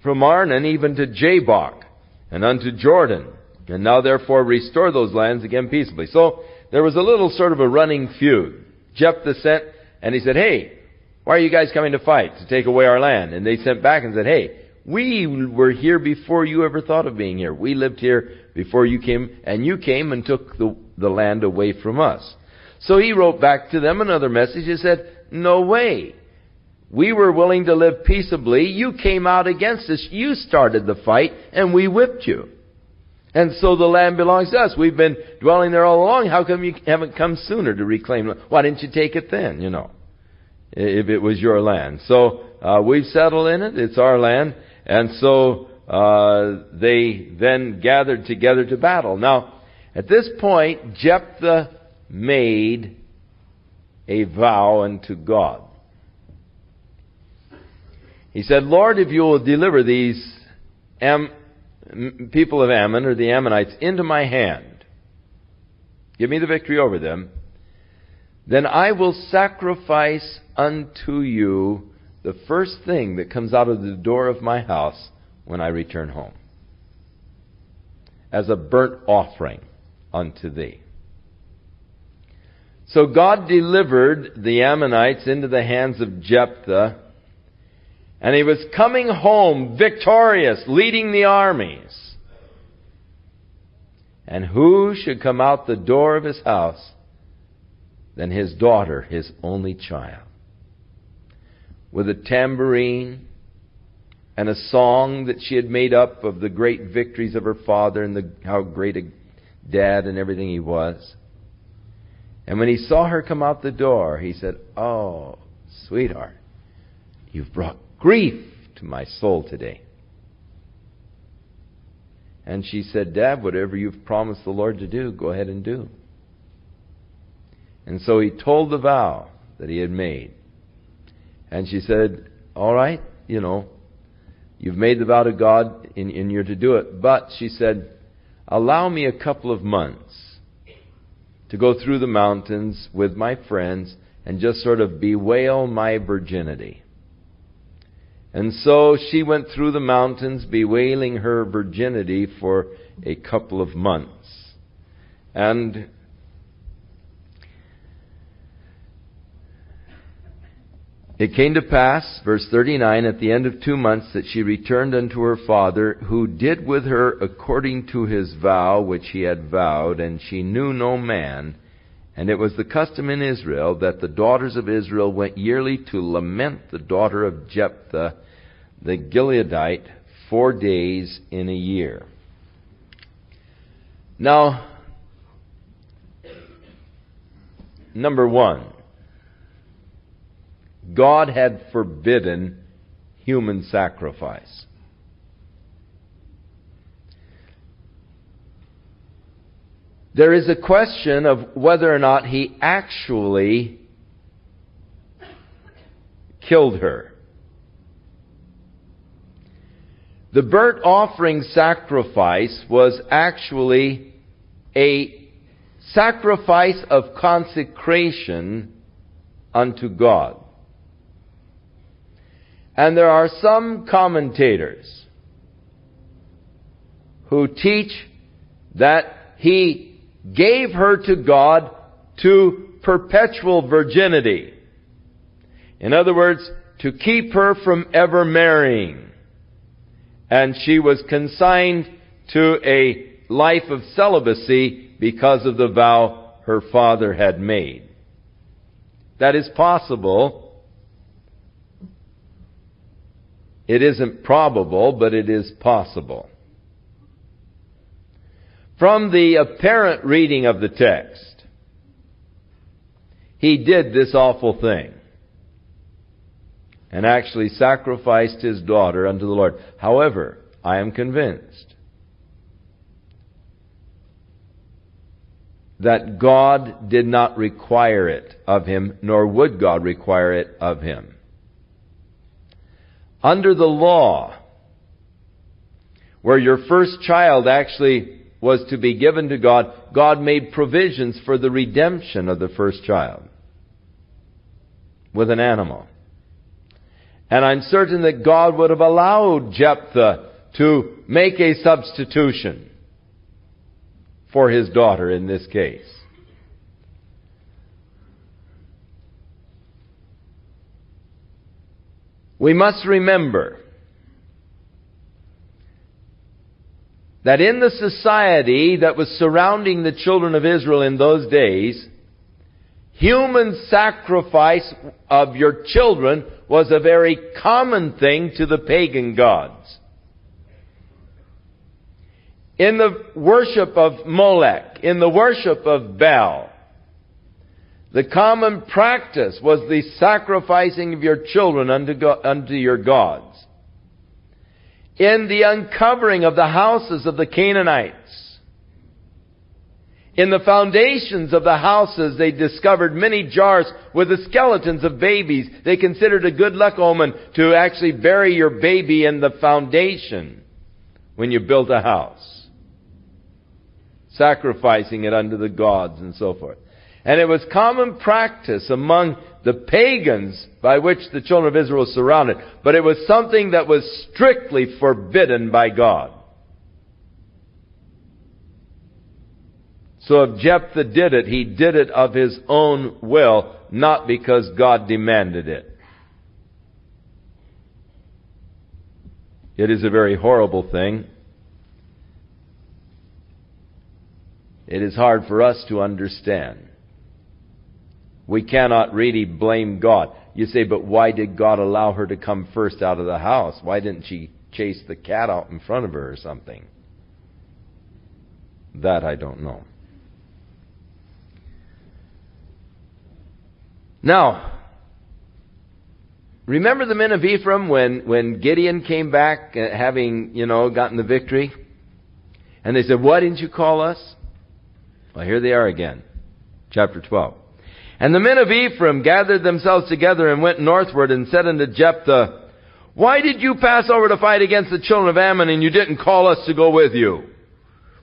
[SPEAKER 1] from Arnon even to Jabbok, and unto Jordan. And now therefore restore those lands again peaceably. So there was a little sort of a running feud. Jephthah sent, and he said, hey, why are you guys coming to fight, to take away our land? And they sent back and said, hey, we were here before you ever thought of being here. We lived here before you came, and you came and took the land away from us. So he wrote back to them another message and said, no way. We were willing to live peaceably. You came out against us. You started the fight, and we whipped you. And so the land belongs to us. We've been dwelling there all along. How come you haven't come sooner to reclaim it? Why didn't you take it then, if it was your land? So we've settled in it. It's our land. And so they then gathered together to battle. Now, at this point, Jephthah made a vow unto God. He said, Lord, if you will deliver these people of Ammon, or the Ammonites, into my hand, give me the victory over them, then I will sacrifice unto you the first thing that comes out of the door of my house when I return home, as a burnt offering unto thee. So God delivered the Ammonites into the hands of Jephthah, and he was coming home victorious, leading the armies. And who should come out the door of his house than his daughter, his only child, with a tambourine and a song that she had made up of the great victories of her father and how great a dad and everything he was. And when he saw her come out the door, he said, oh, sweetheart, you've brought grief to my soul today. And she said, Dad, whatever you've promised the Lord to do, go ahead and do. And so he told the vow that he had made. And she said, all right, you've made the vow to God and you're to do it. But, she said, allow me a couple of months to go through the mountains with my friends and just sort of bewail my virginity. And so she went through the mountains bewailing her virginity for a couple of months. And it came to pass, verse 39, at the end of 2 months, that she returned unto her father, who did with her according to his vow which he had vowed, and she knew no man. And it was the custom in Israel that the daughters of Israel went yearly to lament the daughter of Jephthah the Gileadite 4 days in a year. Now, number one, God had forbidden human sacrifice. There is a question of whether or not he actually killed her. The burnt offering sacrifice was actually a sacrifice of consecration unto God. And there are some commentators who teach that he gave her to God to perpetual virginity. In other words, to keep her from ever marrying. And she was consigned to a life of celibacy because of the vow her father had made. That is possible. It isn't probable, but it is possible. From the apparent reading of the text, he did this awful thing and actually sacrificed his daughter unto the Lord. However, I am convinced that God did not require it of him, nor would God require it of him. Under the law, where your first child actually was to be given to God, God made provisions for the redemption of the first child with an animal. And I'm certain that God would have allowed Jephthah to make a substitution for his daughter in this case. We must remember that in the society that was surrounding the children of Israel in those days, human sacrifice of your children was a very common thing to the pagan gods. In the worship of Molech, in the worship of Baal, the common practice was the sacrificing of your children unto your gods. In the uncovering of the houses of the Canaanites, in the foundations of the houses, they discovered many jars with the skeletons of babies. They considered a good luck omen to actually bury your baby in the foundation when you built a house, sacrificing it unto the gods and so forth. And it was common practice among the pagans by which the children of Israel were surrounded. But it was something that was strictly forbidden by God. So if Jephthah did it, he did it of his own will, not because God demanded it. It is a very horrible thing. It is hard for us to understand. We cannot really blame God. You say, but why did God allow her to come first out of the house? Why didn't she chase the cat out in front of her or something? That I don't know. Now, remember the men of Ephraim when Gideon came back having, gotten the victory? And they said, why didn't you call us? Well, here they are again. Chapter 12. And the men of Ephraim gathered themselves together and went northward and said unto Jephthah, why did you pass over to fight against the children of Ammon and you didn't call us to go with you?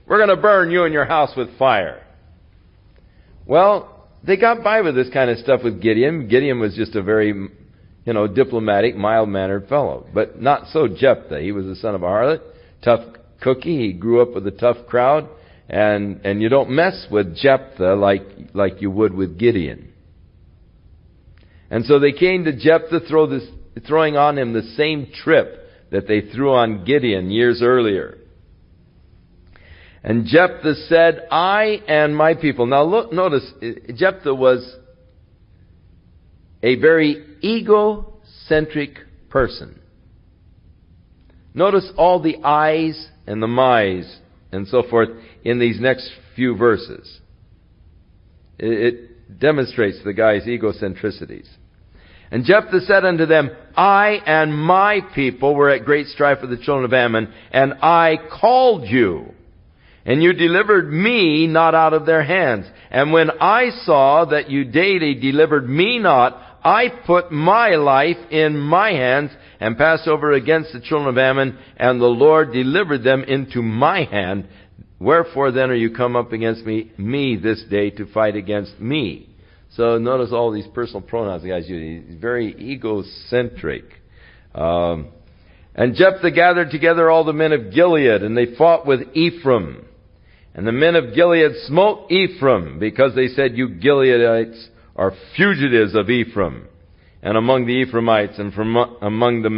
[SPEAKER 1] We're going to burn you and your house with fire. Well, they got by with this kind of stuff with Gideon. Gideon was just a very, diplomatic, mild-mannered fellow. But not so Jephthah. He was the son of a harlot, tough cookie. He grew up with a tough crowd. And you don't mess with Jephthah like you would with Gideon. And so they came to Jephthah throwing on him the same trip that they threw on Gideon years earlier. And Jephthah said, I and my people. Now notice, Jephthah was a very egocentric person. Notice all the I's and the my's and so forth in these next few verses. It demonstrates the guy's egocentricities. And Jephthah said unto them, I and my people were at great strife with the children of Ammon, and I called you, and you delivered me not out of their hands. And when I saw that you daily delivered me not, I put my life in my hands and passed over against the children of Ammon, and the Lord delivered them into my hand. Wherefore then are you come up against me this day to fight against me? So notice all these personal pronouns the guys use. He's very egocentric. And Jephthah gathered together all the men of Gilead, and they fought with Ephraim. And the men of Gilead smote Ephraim, because they said, you Gileadites are fugitives of Ephraim, and among the Ephraimites, and from among the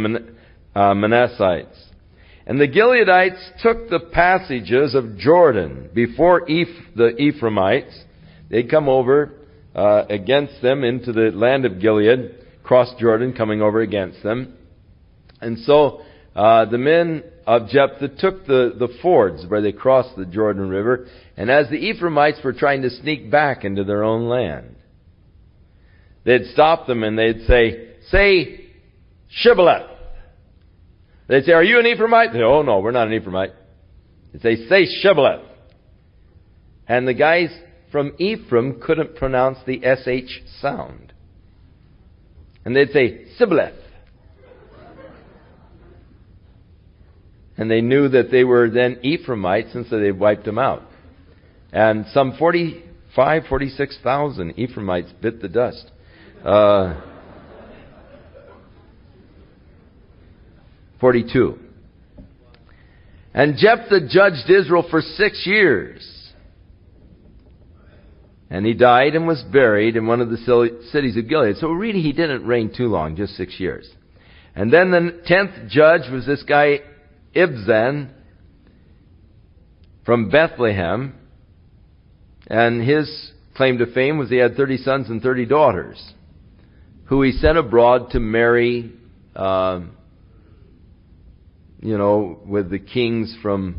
[SPEAKER 1] Manassites. And the Gileadites took the passages of Jordan before the Ephraimites. They'd come over against them into the land of Gilead, crossed Jordan, coming over against them. And so the men of Jephthah took the fords where they crossed the Jordan River, and as the Ephraimites were trying to sneak back into their own land, they'd stop them and they'd say Shibboleth. They'd say, are you an Ephraimite? They'd say, oh no, we're not an Ephraimite. They'd say Shibboleth. And the guys from Ephraim couldn't pronounce the SH sound. And they'd say Sibboleth. And they knew that they were then Ephraimites, and so they wiped them out. And some 46,000 Ephraimites bit the dust. 42. And Jephthah judged Israel for 6 years. And he died and was buried in one of the cities of Gilead. So really he didn't reign too long, just 6 years. And then the 10th judge was this guy Ibzan from Bethlehem. And his claim to fame was he had 30 sons and 30 daughters, who he sent abroad to marry, with the kings from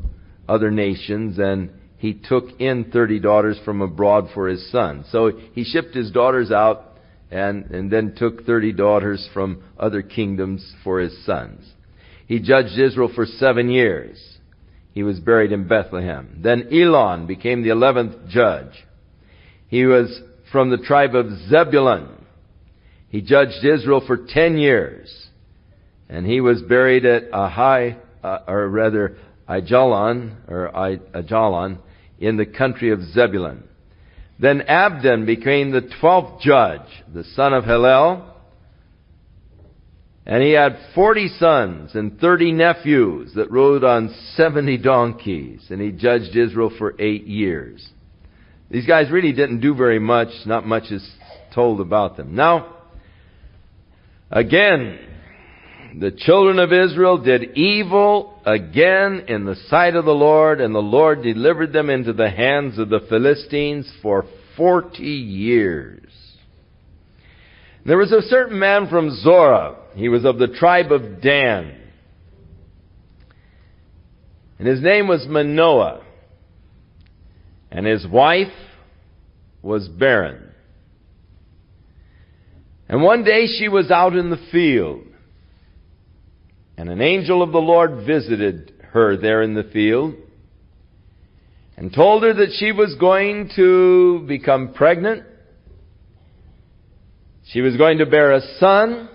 [SPEAKER 1] other nations, and he took in 30 daughters from abroad for his son. So he shipped his daughters out and then took 30 daughters from other kingdoms for his sons. He judged Israel for 7 years. He was buried in Bethlehem. Then Elon became the 11th judge. He was from the tribe of Zebulun. He judged Israel for 10 years. And he was buried at Ajalon, in the country of Zebulun. Then Abdon became the 12th judge, the son of Hillel. And he had 40 sons and 30 nephews that rode on 70 donkeys. And he judged Israel for 8 years. These guys really didn't do very much. Not much is told about them. Now, again, the children of Israel did evil again in the sight of the Lord, and the Lord delivered them into the hands of the Philistines for 40 years. There was a certain man from Zorah. He was of the tribe of Dan. And his name was Manoah. And his wife was barren. And one day she was out in the field. And an angel of the Lord visited her there in the field and told her that she was going to become pregnant. She was going to bear a son.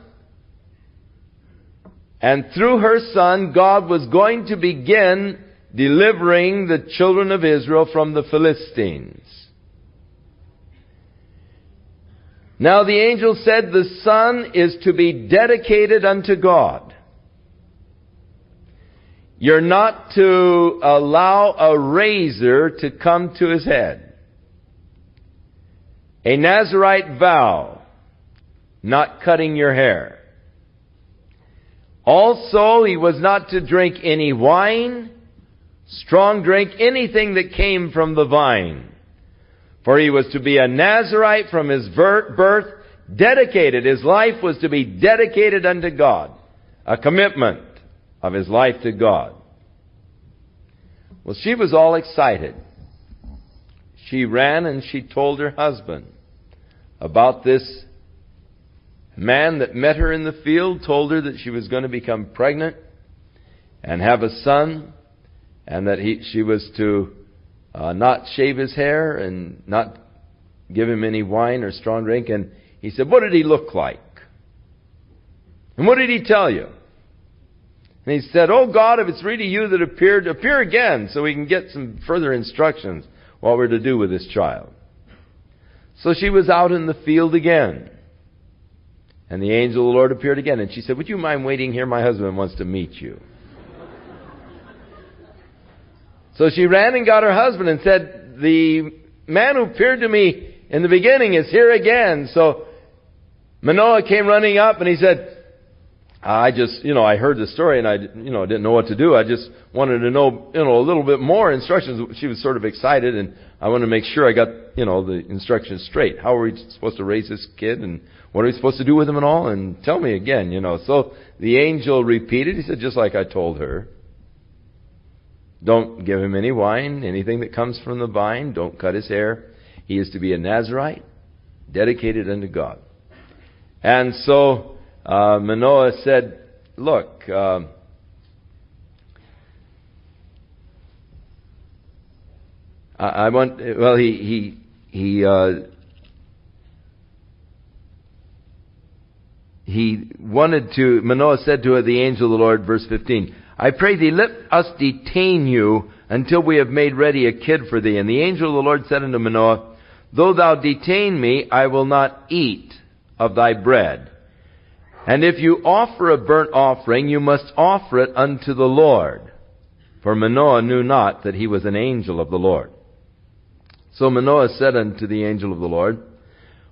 [SPEAKER 1] And through her son, God was going to begin delivering the children of Israel from the Philistines. Now the angel said the son is to be dedicated unto God. You're not to allow a razor to come to his head. A Nazirite vow, not cutting your hair. Also, he was not to drink any wine, strong drink, anything that came from the vine. For he was to be a Nazirite from his birth, dedicated. His life was to be dedicated unto God. A commitment of his life to God. Well, she was all excited. She ran and she told her husband about this man that met her in the field, told her that she was going to become pregnant and have a son, and that she was to not shave his hair and not give him any wine or strong drink. And he said, "What did he look like? And what did he tell you?" And he said, "Oh God, if it's really you that appeared, appear again so we can get some further instructions what we're to do with this child." So she was out in the field again. And the angel of the Lord appeared again. And she said, "Would you mind waiting here? My husband wants to meet you." So she ran and got her husband and said, "The man who appeared to me in the beginning is here again." So Manoah came running up and he said, I heard the story and I didn't know what to do. I just wanted to know, a little bit more instructions. She was sort of excited, and I wanted to make sure I got, the instructions straight. How are we supposed to raise this kid, and what are we supposed to do with him and all? And tell me again, So the angel repeated. He said, just like I told her. Don't give him any wine, anything that comes from the vine. Don't cut his hair. He is to be a Nazirite, dedicated unto God. And so Manoah said, "Look, he wanted to." Manoah said to the angel of the Lord, verse 15, "I pray thee, let us detain you until we have made ready a kid for thee." And the angel of the Lord said unto Manoah, "Though thou detain me, I will not eat of thy bread. And if you offer a burnt offering, you must offer it unto the Lord." For Manoah knew not that he was an angel of the Lord. So Manoah said unto the angel of the Lord,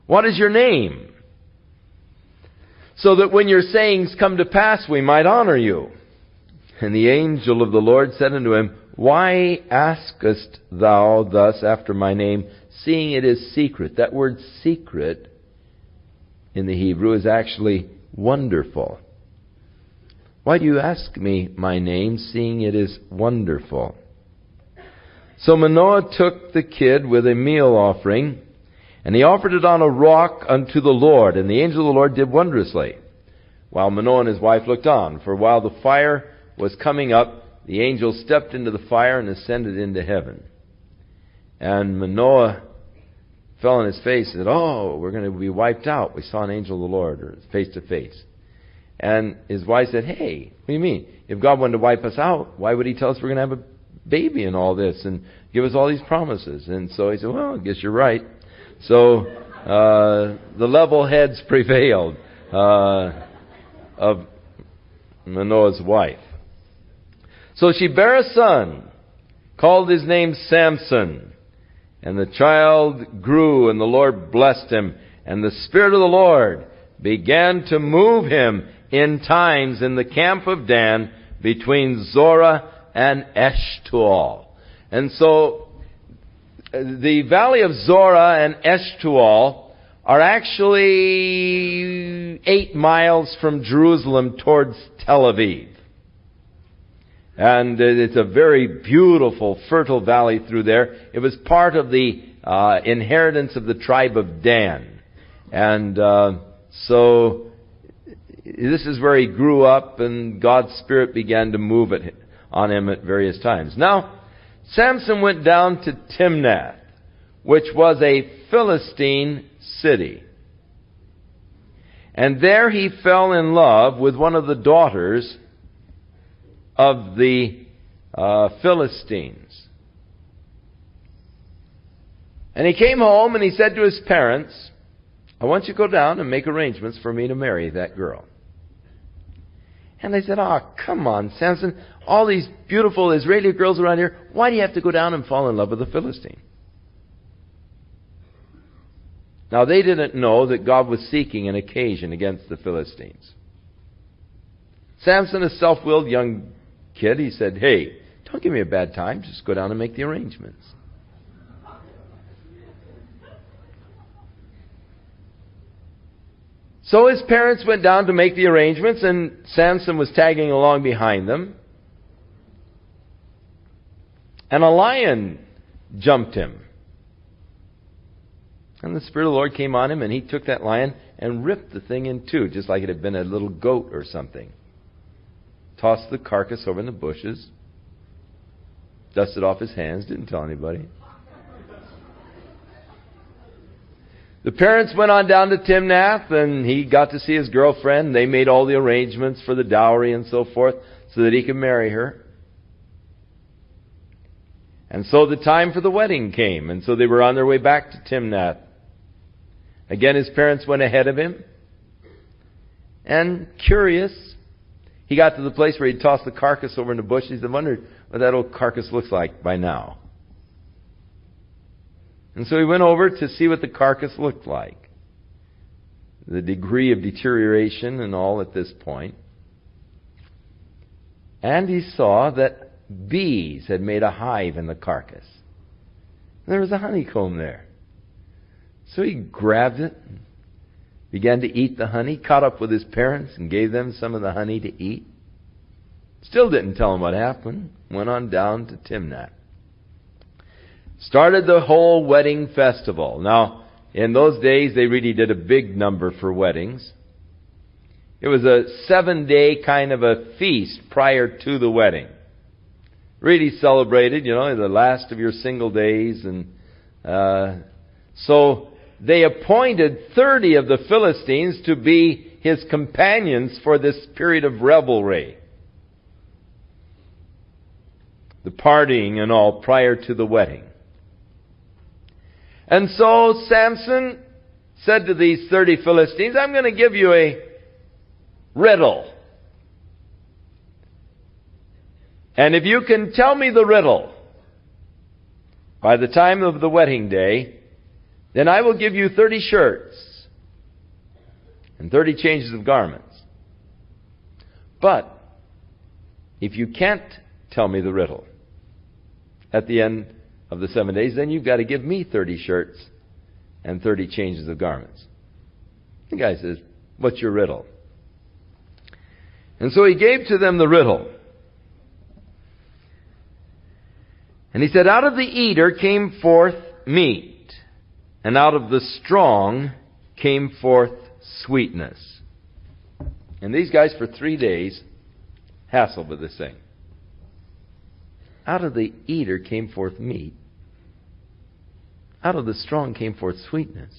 [SPEAKER 1] "What is your name? So that when your sayings come to pass, we might honor you." And the angel of the Lord said unto him, Why askest thou thus after my name, seeing it is secret? That word secret in the Hebrew is actually wonderful. Why do you ask me my name, seeing it is wonderful? So Manoah took the kid with a meal offering, and he offered it on a rock unto the Lord. And the angel of the Lord did wondrously, while Manoah and his wife looked on. For while the fire was coming up, the angel stepped into the fire and ascended into heaven. And Manoah fell on his face and said, "Oh, we're going to be wiped out. We saw an angel of the Lord," or face to face. And his wife said, "Hey, what do you mean? If God wanted to wipe us out, why would he tell us we're going to have a baby and all this and give us all these promises?" And so he said, "Well, I guess you're right." So the level heads prevailed of Manoah's wife. So she bare a son, called his name Samson. And the child grew, and the Lord blessed him. And the Spirit of the Lord began to move him in times in the camp of Dan between Zorah and Eshtaol. And so the valley of Zorah and Eshtaol are actually 8 miles from Jerusalem towards Tel Aviv. And it's a very beautiful, fertile valley through there. It was part of the inheritance of the tribe of Dan. And so this is where he grew up, and God's Spirit began to move on him at various times. Now, Samson went down to Timnath, which was a Philistine city. And there he fell in love with one of the daughters of the Philistines. And he came home and he said to his parents, "I want you to go down and make arrangements for me to marry that girl." And they said, "Oh, come on, Samson. All these beautiful Israeli girls around here, why do you have to go down and fall in love with a Philistine?" Now, they didn't know that God was seeking an occasion against the Philistines. Samson, a self-willed young kid, he said, "Hey, don't give me a bad time. Just go down and make the arrangements." So his parents went down to make the arrangements, and Samson was tagging along behind them. And a lion jumped him. And the Spirit of the Lord came on him, and he took that lion and ripped the thing in two, just like it had been a little goat or something. Tossed the carcass over in the bushes. Dusted off his hands, didn't tell anybody. The parents went on down to Timnath, and he got to see his girlfriend. They made all the arrangements for the dowry and so forth so that he could marry her. And so the time for the wedding came, and so they were on their way back to Timnath. Again, his parents went ahead of him. And curious, he got to the place where he'd tossed the carcass over in the bush. He said, "I wonder what that old carcass looks like by now." And so he went over to see what the carcass looked like. The degree of deterioration and all at this point. And he saw that bees had made a hive in the carcass. There was a honeycomb there. So he grabbed it, began to eat the honey, caught up with his parents and gave them some of the honey to eat. Still didn't tell them what happened. Went on down to Timnath. Started the whole wedding festival. Now, in those days, they really did a big number for weddings. It was a 7-day kind of a feast prior to the wedding. Really celebrated, the last of your single days. And so they appointed 30 of the Philistines to be his companions for this period of revelry. The partying and all prior to the wedding. And so Samson said to these 30 Philistines, "I'm going to give you a riddle. And if you can tell me the riddle by the time of the wedding day, then I will give you 30 shirts and 30 changes of garments. But if you can't tell me the riddle, at the end of the 7 days, then you've got to give me 30 shirts and 30 changes of garments. The guy says, what's your riddle? And so he gave to them the riddle. And he said, out of the eater came forth meat, and out of the strong came forth sweetness. And these guys for 3 days hassled with this thing. Out of the eater came forth meat. Out of the strong came forth sweetness.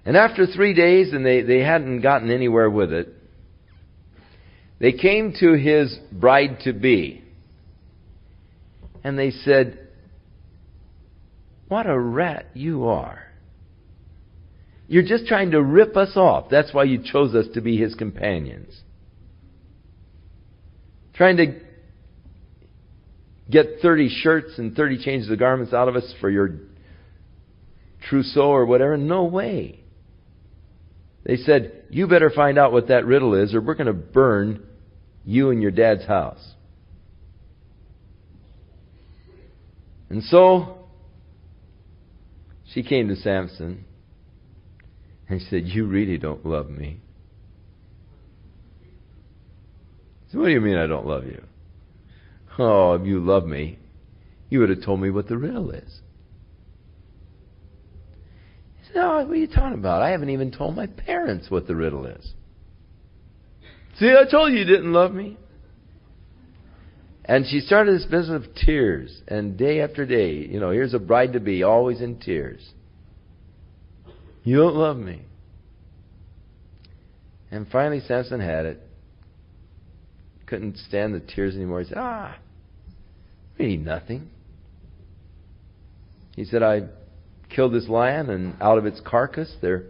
[SPEAKER 1] And after 3 days, and they hadn't gotten anywhere with it, they came to his bride-to-be. And they said, what a rat you are. You're just trying to rip us off. That's why you chose us to be his companions. Trying to get 30 shirts and 30 changes of garments out of us for your trousseau or whatever. No way. They said, you better find out what that riddle is, or we're going to burn you and your dad's house. And so she came to Samson and said, you really don't love me. So what do you mean I don't love you? Oh, if you love me, you would have told me what the riddle is. He said, oh, what are you talking about? I haven't even told my parents what the riddle is. See, I told you you didn't love me. And she started this business of tears. And day after day, here's a bride-to-be, always in tears. You don't love me. And finally Samson had it. Couldn't stand the tears anymore. He said, really nothing. He said, I killed this lion, and out of its carcass there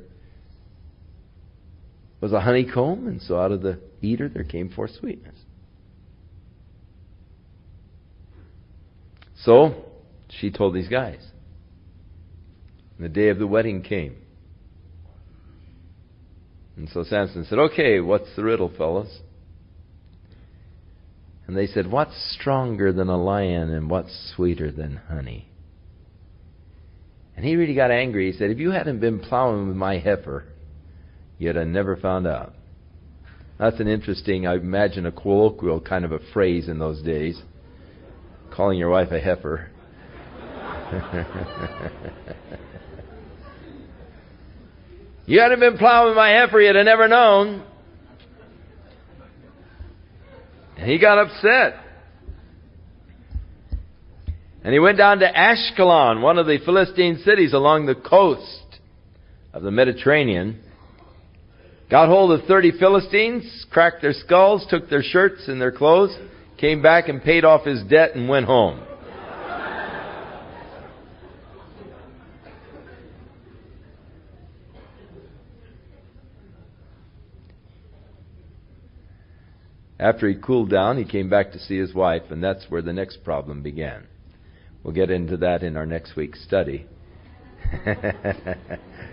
[SPEAKER 1] was a honeycomb, and so out of the eater there came forth sweetness. So she told these guys. And the day of the wedding came. And so Samson said, okay, what's the riddle, fellas? And they said, what's stronger than a lion and what's sweeter than honey? And he really got angry. He said, if you hadn't been plowing with my heifer, you'd have never found out. That's an interesting, I imagine, a colloquial kind of a phrase in those days. Calling your wife a heifer. You hadn't been plowing with my heifer, you'd have never known. And he got upset. And he went down to Ashkelon, one of the Philistine cities along the coast of the Mediterranean. Got hold of 30 Philistines, cracked their skulls, took their shirts and their clothes, came back and paid off his debt and went home. After he cooled down, he came back to see his wife, and that's where the next problem began. We'll get into that in our next week's study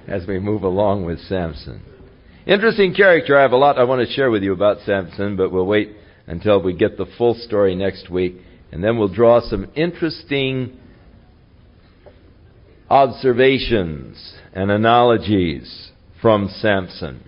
[SPEAKER 1] as we move along with Samson. Interesting character. I have a lot I want to share with you about Samson, but we'll wait until we get the full story next week, and then we'll draw some interesting observations and analogies from Samson.